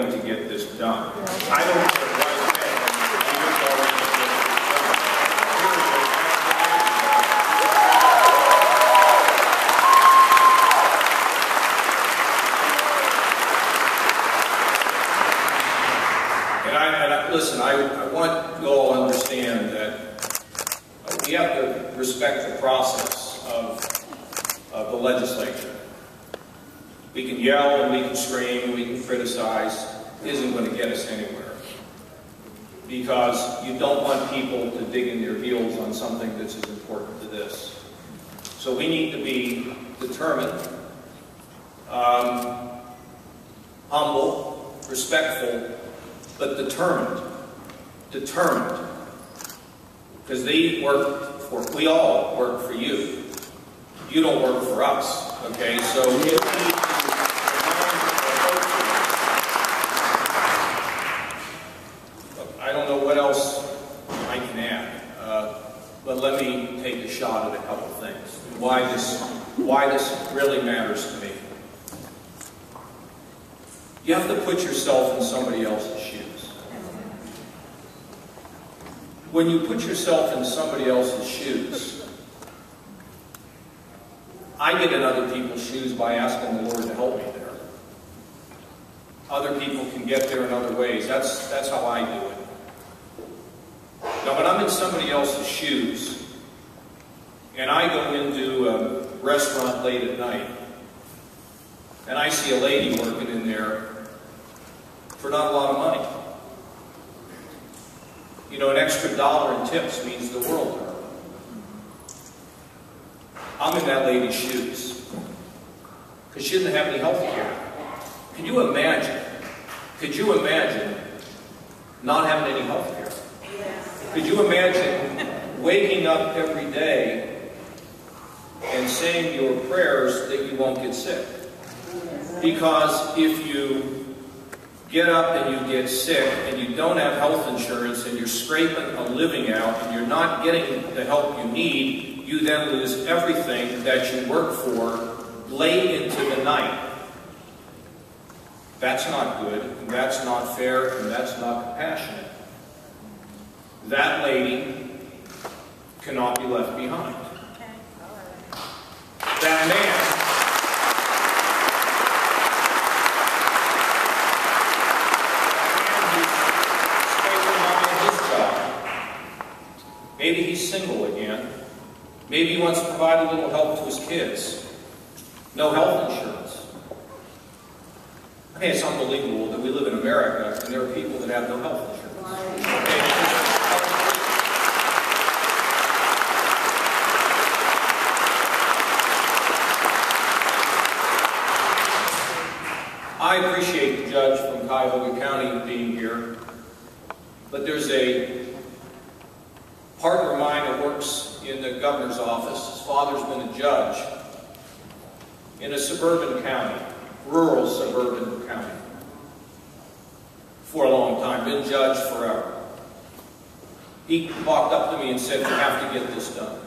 going to get this done. I don't care what listen, I want you all to understand that we have to respect the process of the legislature. We can yell and we can scream and we can criticize. It isn't going to get us anywhere. Because you don't want people to dig in their heels on something that's as important to this. So we need to be determined, humble, respectful, but determined. Determined. Because we all work for you. You don't work for us. Okay? So we need to I don't know what else I can add. But let me take a shot at a couple things. Why this really matters to me. You have to put yourself in somebody else's shoes. When you put yourself in somebody else's shoes, I get in other people's shoes by asking the Lord to help me there. Other people can get there in other ways. That's how I do it. Now, when I'm in somebody else's shoes, and I go into a restaurant late at night, and I see a lady working in there for not a lot of money. You know, an extra $1 in tips means the world to her. I'm in that lady's shoes. Because she doesn't have any health care. Can you imagine? Could you imagine not having any health care? Could you imagine waking up every day and saying your prayers that you won't get sick? Because if you get up and you get sick and you don't have health insurance and you're scraping a living out and you're not getting the help you need, you then lose everything that you work for late into the night. That's not good, and that's not fair, and that's not compassionate. That lady cannot be left behind. That man maybe he's single again. Maybe he wants to provide a little help to his kids. No health insurance. I mean, it's unbelievable that we live in America and there are people that have no health insurance. Okay? I appreciate the judge from Cuyahoga County being here, but there's a partner of mine that works in the governor's office. His father's been a judge in a suburban county, rural suburban county, for a long time, been judge forever. He walked up to me and said, "We have to get this done."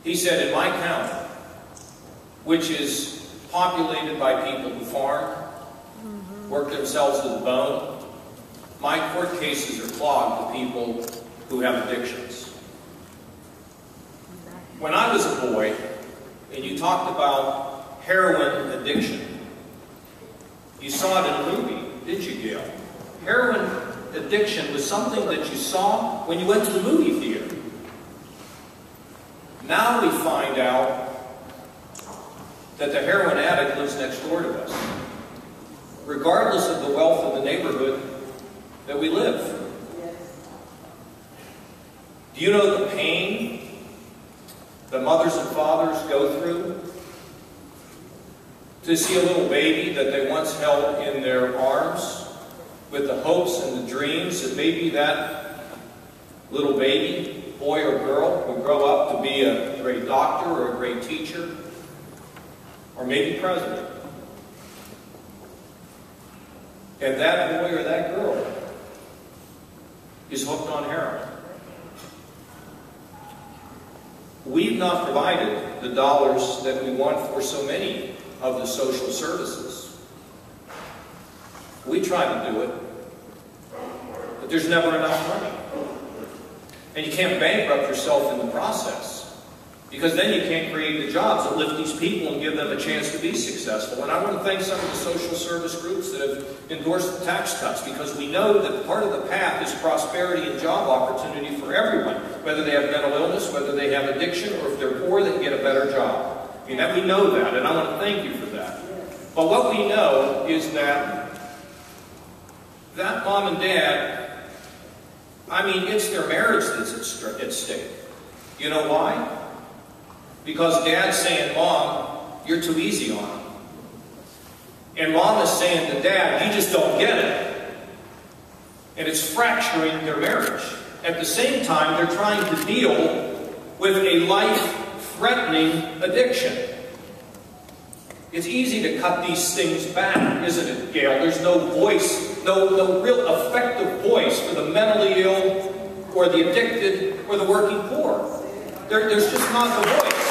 He said, "In my county, which is populated by people who farm, work themselves to the bone, my court cases are clogged with people who have addictions." When I was a boy, and you talked about heroin addiction, you saw it in a movie, didn't you, Gail? Heroin addiction was something that you saw when you went to the movie theater. Now we find out that the heroin addict lives next door to us, regardless of the wealth of the neighborhood that we live. Do you know the pain that mothers and fathers go through to see a little baby that they once held in their arms with the hopes and the dreams that maybe that little baby, boy or girl, will grow up to be a great doctor or a great teacher or maybe president? And that boy or that girl is hooked on heroin. We've not provided the dollars that we want for so many of the social services. We try to do it, but there's never enough money. And you can't bankrupt yourself in the process, because then you can't create the jobs that lift these people and give them a chance to be successful. And I want to thank some of the social service groups that have endorsed the tax cuts, because we know that part of the path is prosperity and job opportunity for everyone, whether they have mental illness, whether they have addiction, or if they're poor, they can get a better job. I mean, we know that, and I want to thank you for that. But what we know is that mom and dad, I mean, it's their marriage that's at stake. You know why? Because Dad's saying, Mom, you're too easy on him. And Mom is saying to Dad, you just don't get it. And it's fracturing their marriage. At the same time, they're trying to deal with a life-threatening addiction. It's easy to cut these things back, isn't it, Gail? There's no voice, no real effective voice for the mentally ill, or the addicted, or the working poor. There's just not the voice.